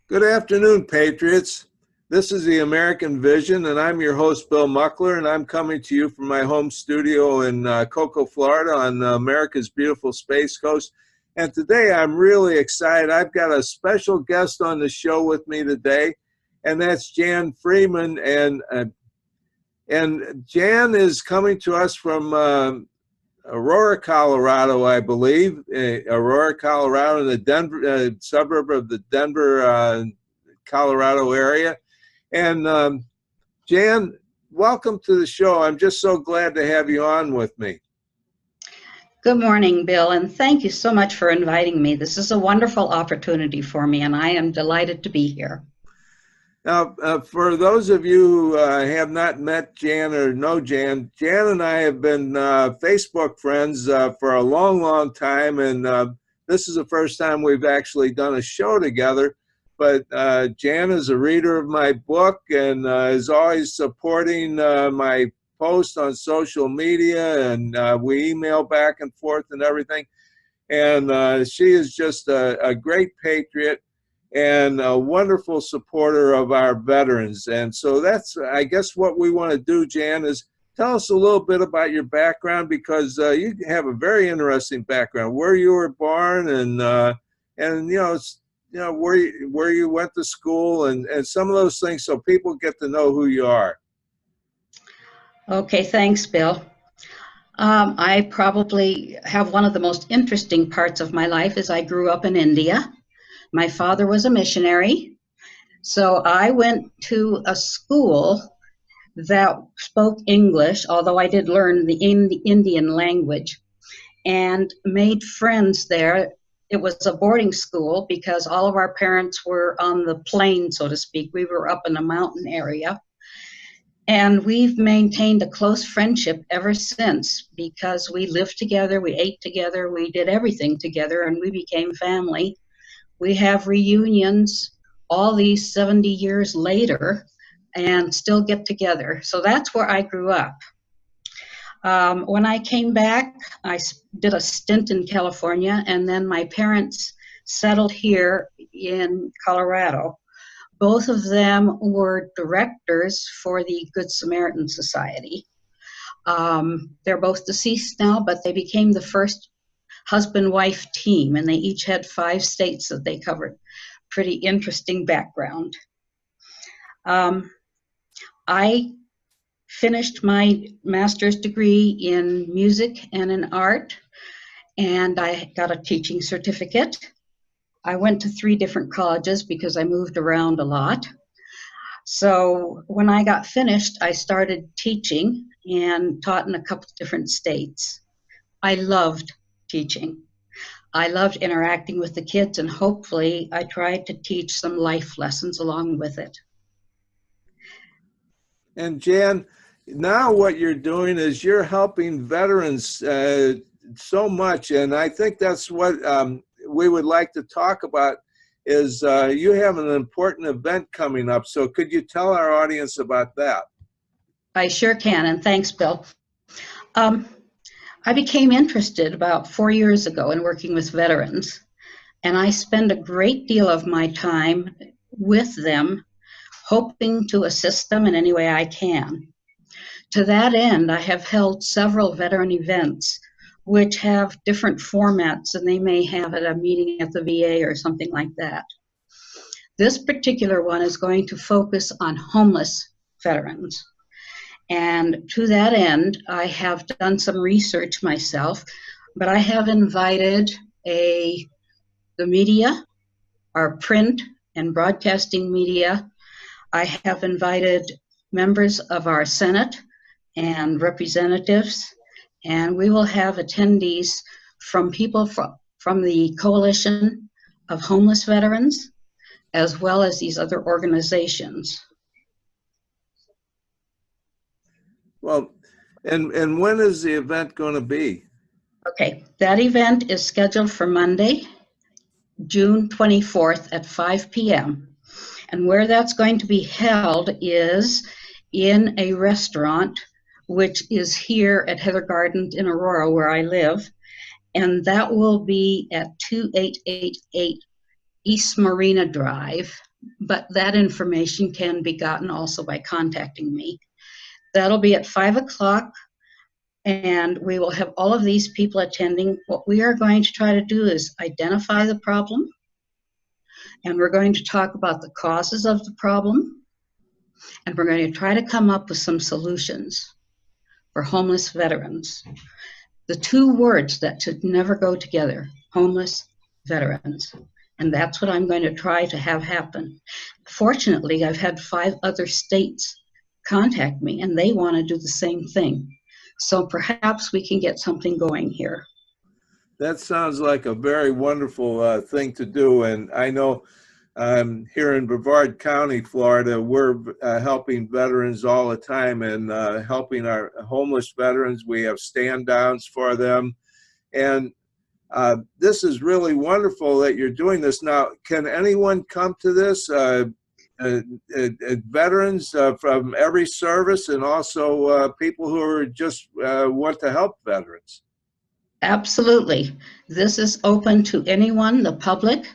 Good afternoon, Patriots. This is the American Vision, and I'm your host, Bill Muckler, and I'm coming to you from my home studio in Cocoa, Florida on America's beautiful Space Coast. And today I'm really excited. I've got a special guest on the show with me today, and that's Jan Friedman. And Jan is coming to us from Aurora, Colorado, I believe. Aurora, Colorado, in the Denver suburb of the Denver, Colorado area. And Jan, welcome to the show. I'm just so glad to have you on with me. Good morning, Bill, and thank you so much for inviting me. This is a wonderful opportunity for me, and I am delighted to be here. Now, for those of you who have not met Jan or know Jan, Jan and I have been Facebook friends for a long, long time, and this is the first time we've actually done a show together. But Jan is a reader of my book and is always supporting my posts on social media, and we email back and forth and everything. And she is just a great patriot and a wonderful supporter of our veterans. And so that's, I guess, what we want to do, Jan, is tell us a little bit about your background, because you have a very interesting background, where you were born, and where you went to school, and some of those things, so people get to know who you are. Okay, thanks, Bill. I probably have one of the most interesting parts of my life is I grew up in India. My father was a missionary, so I went to a school that spoke English, although I did learn the Indian language, and made friends there. It was a boarding school because all of our parents were on the plain, so to speak. We were up in a mountain area. And we've maintained a close friendship ever since, because we lived together, we ate together, we did everything together, and we became family. We have reunions all these 70 years later and still get together. So that's where I grew up. When I came back, I did a stint in California, and then my parents settled here in Colorado. Both of them were directors for the Good Samaritan Society. They're both deceased now, but they became the first husband-wife team, and they each had 5 states that they covered. Pretty interesting background. I finished my master's degree in music and in art, and I got a teaching certificate. I went to 3 different colleges because I moved around a lot. So when I got finished, I started teaching and taught in a couple of different states. I loved teaching. I loved interacting with the kids, and hopefully I tried to teach some life lessons along with it. And Jan, now what you're doing is you're helping veterans so much, and I think that's what we would like to talk about, is you have an important event coming up. So could you tell our audience about that? I sure can, and thanks, Bill. I became interested about 4 years ago in working with veterans, and I spend a great deal of my time with them, hoping to assist them in any way I can. To that end, I have held several veteran events which have different formats than they may have at a meeting at the VA or something like that. This particular one is going to focus on homeless veterans. And to that end, I have done some research myself, but I have invited the media, our print and broadcasting media. I have invited members of our Senate and representatives, and we will have attendees from people from the Coalition of Homeless Veterans, as well as these other organizations. Well, and when is the event going to be? Okay, that event is scheduled for Monday, June 24th at 5 p.m. And where that's going to be held is in a restaurant, which is here at Heather Gardens in Aurora, where I live. And that will be at 2888 East Marina Drive, but that information can be gotten also by contacting me. That'll be at 5 o'clock, and we will have all of these people attending. What we are going to try to do is identify the problem, and we're going to talk about the causes of the problem, and we're going to try to come up with some solutions for homeless veterans. The two words that should never go together, homeless veterans. And that's what I'm going to try to have happen. Fortunately, I've had 5 other states contact me, and they want to do the same thing. So perhaps we can get something going here. That sounds like a very wonderful thing to do. And I know here in Brevard County, Florida, we're helping veterans all the time and helping our homeless veterans. We have stand downs for them. And this is really wonderful that you're doing this. Now, can anyone come to this? Veterans from every service, and also people who are just want to help veterans. Absolutely. This is open to anyone, the public.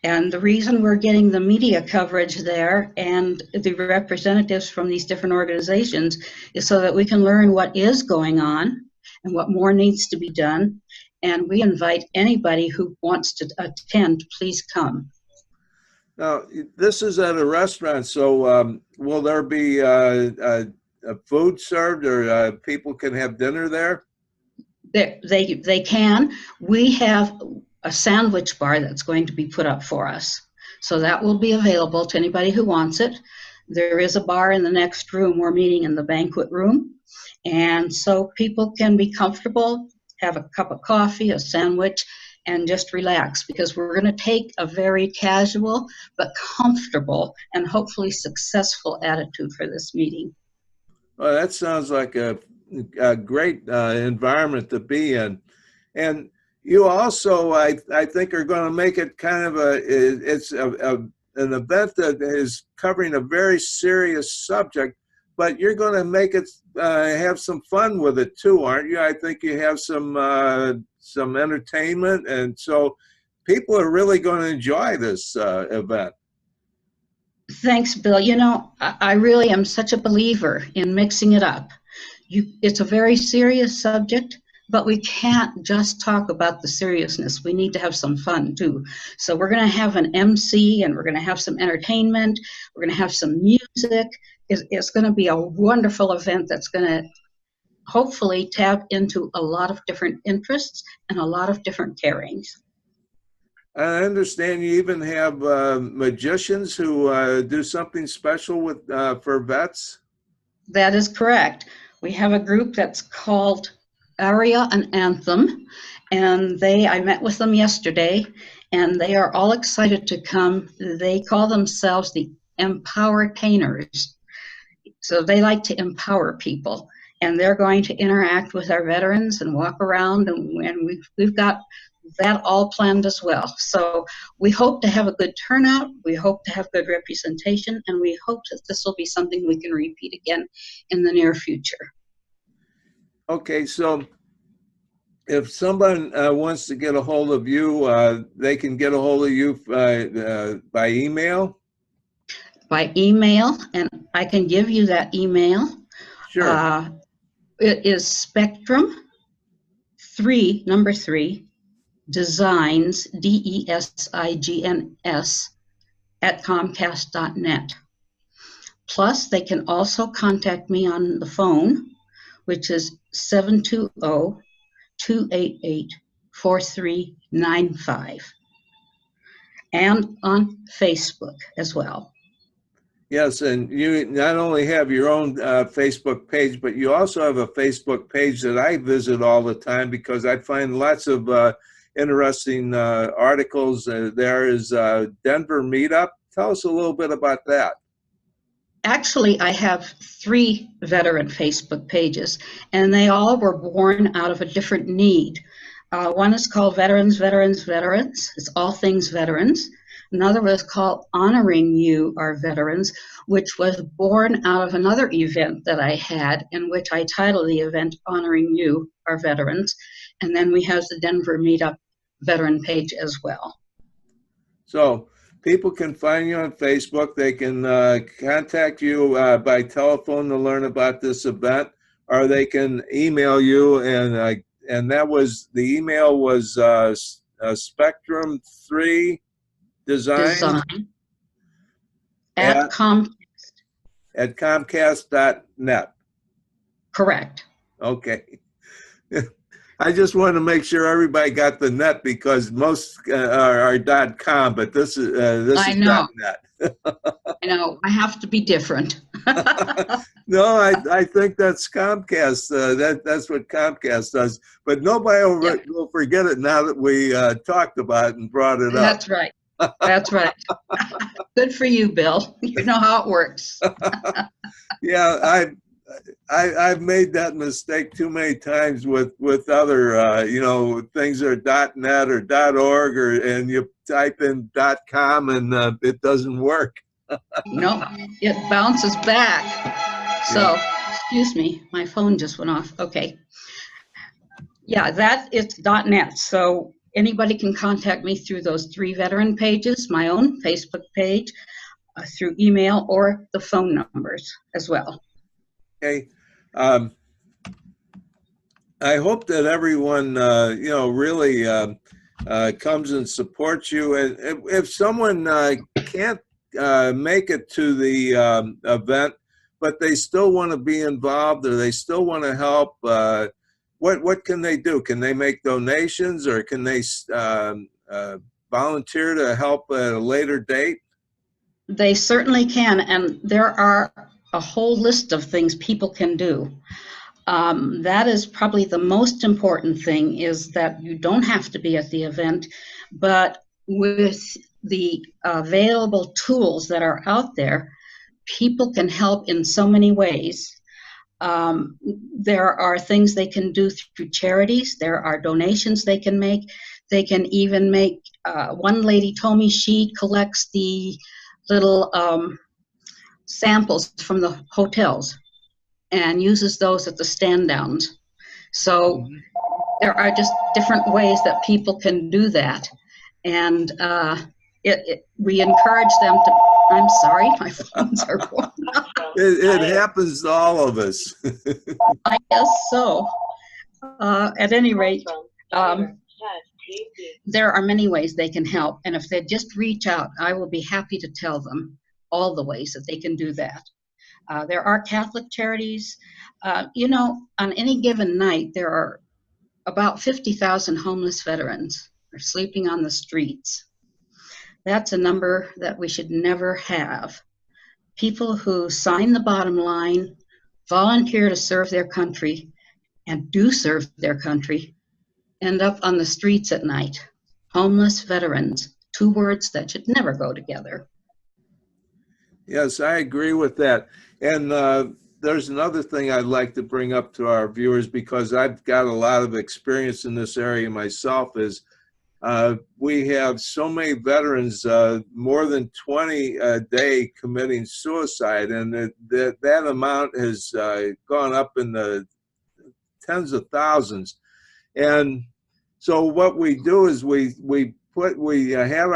And the reason we're getting the media coverage there and the representatives from these different organizations is so that we can learn what is going on and what more needs to be done. And we invite anybody who wants to attend, please come. Now, this is at a restaurant, so will there be food served, or people can have dinner there? They can. We have a sandwich bar that's going to be put up for us. So that will be available to anybody who wants it. There is a bar in the next room. We're meeting in the banquet room. And so people can be comfortable, have a cup of coffee, a sandwich, and just relax, because we're going to take a very casual but comfortable and hopefully successful attitude for this meeting. Well, that sounds like a great environment to be in. And you also, I think, are going to make it kind of an event that is covering a very serious subject, but you're going to make it have some fun with it too, aren't you? I think you have some entertainment, and so people are really going to enjoy this event. Thanks, Bill. You know, I really am such a believer in mixing it up. It's a very serious subject, but we can't just talk about the seriousness. We need to have some fun too. So we're going to have an MC, and we're going to have some entertainment. We're going to have some music. It's going to be a wonderful event that's going to hopefully tap into a lot of different interests and a lot of different carings. I understand you even have magicians who do something special with for vets. That is correct. We have a group that's called Aria and Anthem, and I met with them yesterday, and they are all excited to come. They call themselves the Empowertainers. So they like to empower people, and they're going to interact with our veterans and walk around, and we've got that all planned as well. So we hope to have a good turnout, we hope to have good representation, and we hope that this will be something we can repeat again in the near future. Okay, so if someone wants to get a hold of you, they can get a hold of you by email? By email, and I can give you that email. Sure. It is Spectrum3, number 3, Designs, DESIGNS, at Comcast.net. Plus, they can also contact me on the phone, which is 720-288-4395, and on Facebook as well. Yes, and you not only have your own Facebook page, but you also have a Facebook page that I visit all the time because I find lots of interesting articles. There is Denver Meetup. Tell us a little bit about that. Actually, I have 3 veteran Facebook pages, and they all were born out of a different need. One is called Veterans. It's all things veterans. Another was called Honoring You, Our Veterans, which was born out of another event that I had, in which I titled the event Honoring You, Our Veterans. And then we have the Denver Meetup veteran page as well. So people can find you on Facebook. They can contact you by telephone to learn about this event, or they can email you. And that was the email was Spectrum 3 Design Design at at com. Comcast.net. Correct. Okay. I just wanted to make sure everybody got the net because most are .com, but this I is know. .net. I know. I have to be different. No, I think that's Comcast. That's what Comcast does. But nobody will forget it now that we talked about it and brought it up. That's right. That's right. Good for you, Bill. You know how it works. Yeah, I've made that mistake too many times with other things that are .net or .org and you type in .com and it doesn't work. No, it bounces back. So, excuse me, my phone just went off. Okay. Yeah, that it's .net. So anybody can contact me through those 3 veteran pages, my own Facebook page, through email or the phone numbers as well. Okay. I hope that everyone, really comes and supports you. And if someone can't make it to the event, but they still want to be involved or they still want to help, what can they do? Can they make donations or can they volunteer to help at a later date? They certainly can, and there are a whole list of things people can do. That is probably the most important thing, is that you don't have to be at the event, but with the available tools that are out there, people can help in so many ways. There are things they can do through charities. There are donations they can make. They can even make, one lady told me she collects the little samples from the hotels and uses those at the stand downs. So there are just different ways that people can do that. And we encourage them to, I'm sorry, my phones are going off. It happens to all of us. I guess so. At any rate, there are many ways they can help. And if they just reach out, I will be happy to tell them all the ways that they can do that. There are Catholic charities. On any given night, there are about 50,000 homeless veterans are sleeping on the streets. That's a number that we should never have. People who sign the bottom line, volunteer to serve their country, and do serve their country, end up on the streets at night. Homeless veterans, 2 words that should never go together. Yes, I agree with that. And there's another thing I'd like to bring up to our viewers, because I've got a lot of experience in this area myself, is we have so many veterans, more than 20 a day committing suicide. And that amount has gone up in the tens of thousands. And so what we do is we have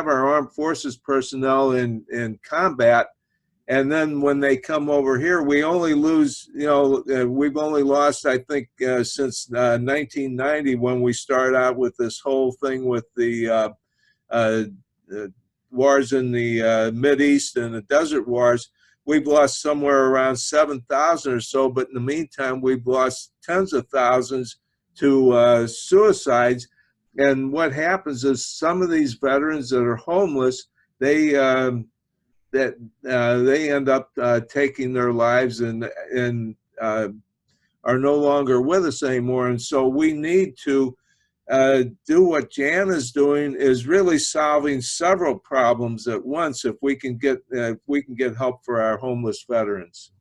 our armed forces personnel in combat, and then when they come over here, we only lose, we've only lost, I think, since 1990, when we started out with this whole thing with the wars in the Mideast and the Desert Wars. We've lost somewhere around 7,000 or so, but in the meantime, we've lost tens of thousands to suicides. And what happens is some of these veterans that are homeless, they end up taking their lives and are no longer with us anymore. And so we need to do what Jan is doing, is really solving several problems at once if we can get help for our homeless veterans.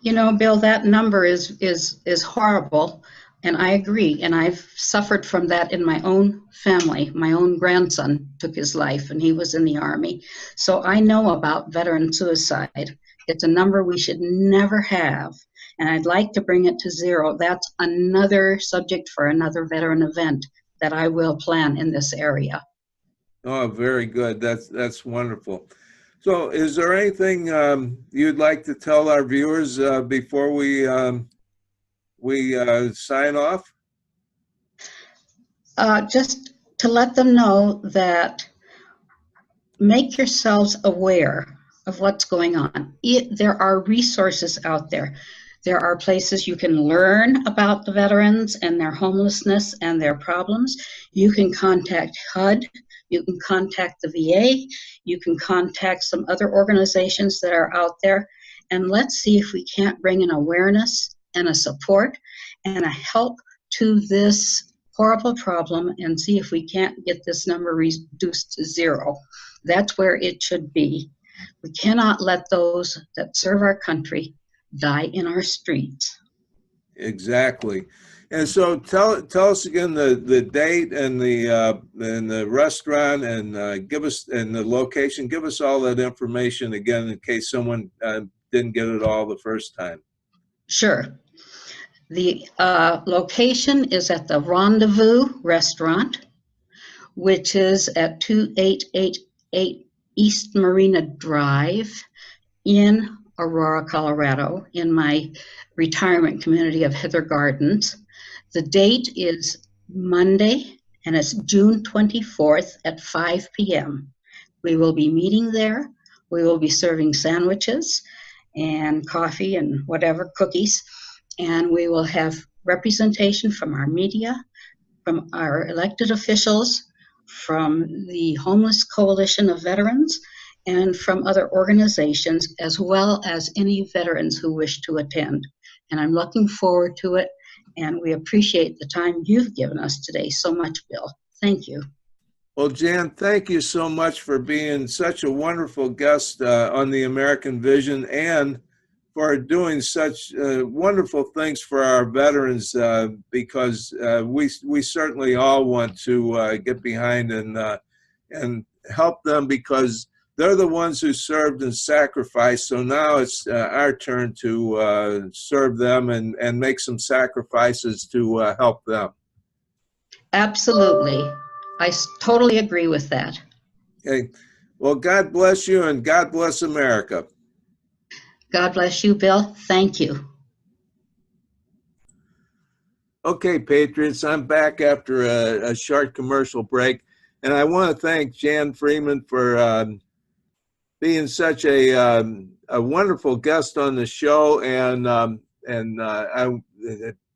Bill, that number is horrible. And I agree, and I've suffered from that in my own family. My own grandson took his life, and he was in the Army. So I know about veteran suicide. It's a number we should never have, and I'd like to bring it to 0. That's another subject for another veteran event that I will plan in this area. Oh, very good. That's wonderful. So, is there anything you'd like to tell our viewers before we sign off? Just to let them know that make yourselves aware of what's going on. There are resources out there. There are places you can learn about the veterans and their homelessness and their problems. You can contact HUD. You can contact the VA. You can contact some other organizations that are out there. And let's see if we can't bring an awareness and a support and a help to this horrible problem and see if we can't get this number reduced to zero. That's where it should be. We cannot let those that serve our country die in our streets. Exactly. And so tell us again the date and the restaurant and give us and the location. Give us all that information again in case someone didn't get it all the first time. Sure. The location is at the Rendezvous Restaurant, which is at 2888 East Marina Drive in Aurora, Colorado, in my retirement community of Heather Gardens. The date is Monday, and it's June 24th at 5 p.m. We will be meeting there. We will be serving sandwiches and coffee and whatever, cookies, and we will have representation from our media, from our elected officials, from the Homeless Coalition of Veterans, and from other organizations, as well as any veterans who wish to attend. And I'm looking forward to it, and we appreciate the time you've given us today so much, Bill. Thank you. Well, Jan, thank you so much for being such a wonderful guest on the American Vision and for doing such wonderful things for our veterans because we certainly all want to get behind and help them because they're the ones who served and sacrificed. So now it's our turn to serve them and make some sacrifices to help them. Absolutely. I totally agree with that. Okay. Well, God bless you and God bless America. God bless you, Bill. Thank you. Okay, Patriots, I'm back after a short commercial break. And I want to thank Jan Friedman for being such a wonderful guest on the show and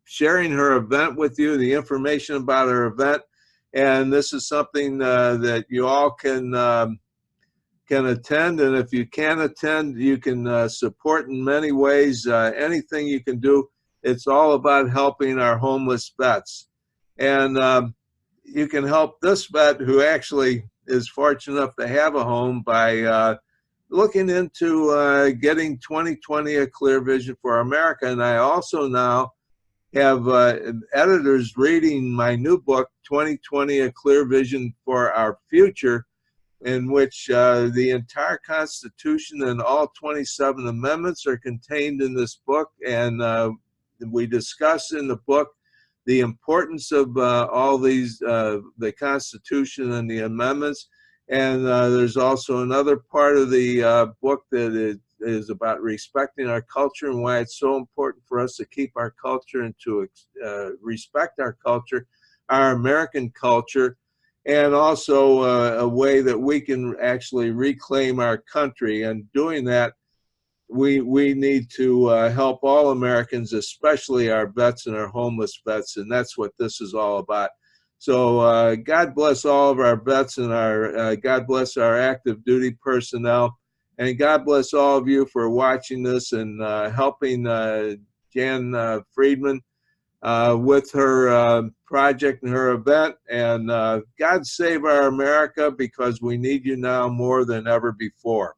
sharing her event with you, the information about her event. And this is something that you all can attend. And if you can't attend, you can support in many ways. Anything you can do. It's all about helping our homeless vets. And you can help this vet who actually is fortunate enough to have a home by looking into getting 2020 a clear vision for America. And I also now have editors reading my new book, 2020 a clear vision for our future, in which the entire Constitution and all 27 amendments are contained in this book. And we discuss in the book the importance of all these, the Constitution and the amendments. And there's also another part of the book that is about respecting our culture and why it's so important for us to keep our culture and to respect our culture, our American culture, and also a way that we can actually reclaim our country. And doing that, we need to help all Americans, especially our vets and our homeless vets, and that's what this is all about. So God bless all of our vets and our God bless our active duty personnel, and God bless all of you for watching this and helping Jan Friedman with her project and her event. And God save our America, because we need you now more than ever before.